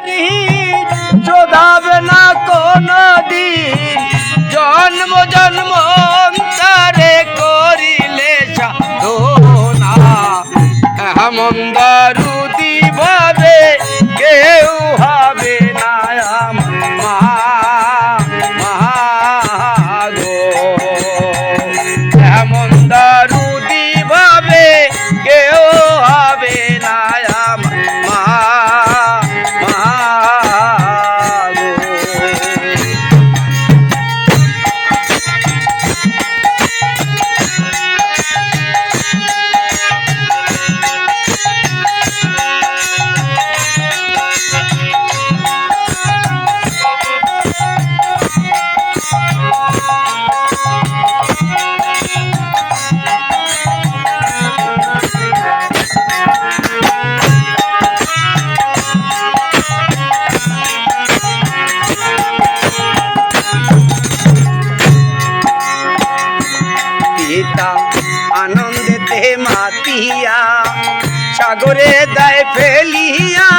দিন শোধাবে না কোনো দিন জন্ম জন্ম তারে করিলে সাধনা এমন দরুদি ভাবে কেউ হবে না গো এমন দরুদি ভাবে কেউ হবে না আনন্দেতে মাতিয়া সাগরে দেয় ফেলিয়া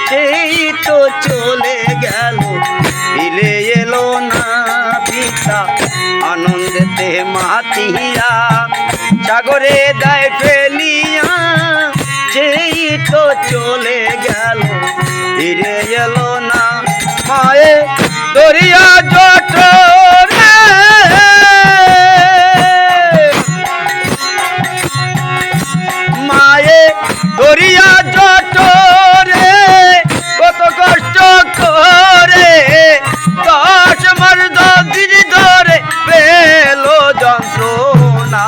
সেই তো চলে গেল ফিরে এলো না পিতা আনন্দেতে মাতিয়া সাগরে দেয় ফেলিয়া সেই তো চলে গেল ফিরে এলো না মায়ে দরিয়া জঠর দরিয়া জঠরে কত কষ্ট করে 10 মাস 10 দিন ধরে পেল যন্ত্রণা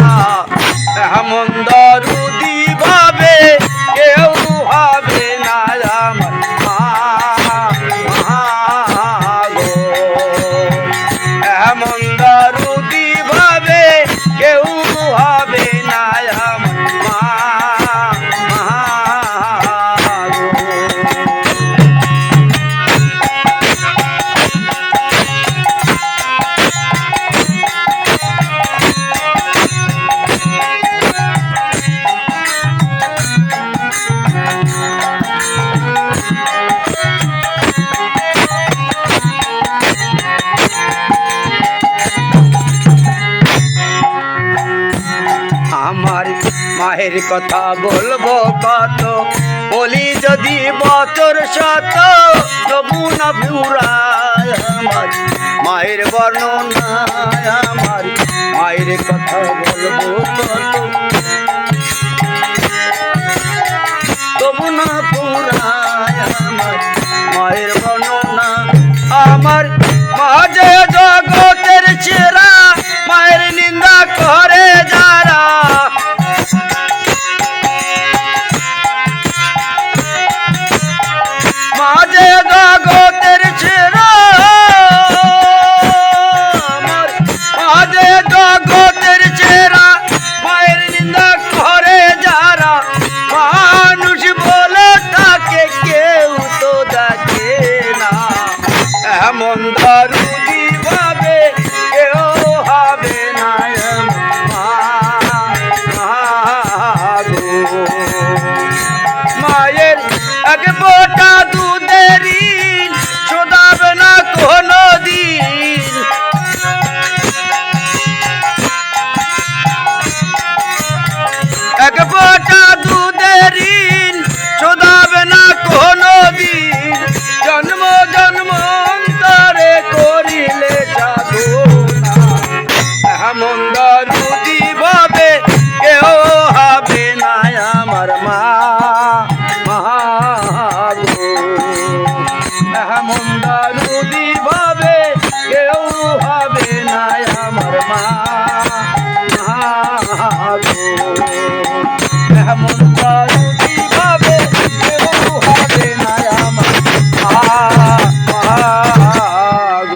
এমন দরুদি ভাবে কেউ হবে না আমার গো এমন দরুদি ভাবে কেউ হবে না আমার মায়ের কথা বলবো কত বলি যদি বছর শত তবু না ফুরায় আমার মায়ের বর্ণনা আমার মায়ের কথা বলবো কত তবু না ফুরায় আমার মায়ের বর্ণনা আমার মাঝে জগতের সেরা মায়ের নিন্দা করে যারা মাঝে জগতের সেরা মাঝে জগতের সেরা মায়ের নিন্দা করে যারা মানুষ বলে তাকে কেউ তো দেখে না এমন দরুদি ভাবে কেউ হবে না মায়ের এক ফোঁটা দুধের ঋণ শোধাবে না কোনো দিন এক ফোঁটা দুধের ঋণ শোধাবে না কোনো দিন জন্ম জন্মান্তরে করিলে সাধনা এমন দরুদি ভাবে কেউ হবে না আমার গো এমন দরুদি ভাবে কেউ হবে না আমার গো এমন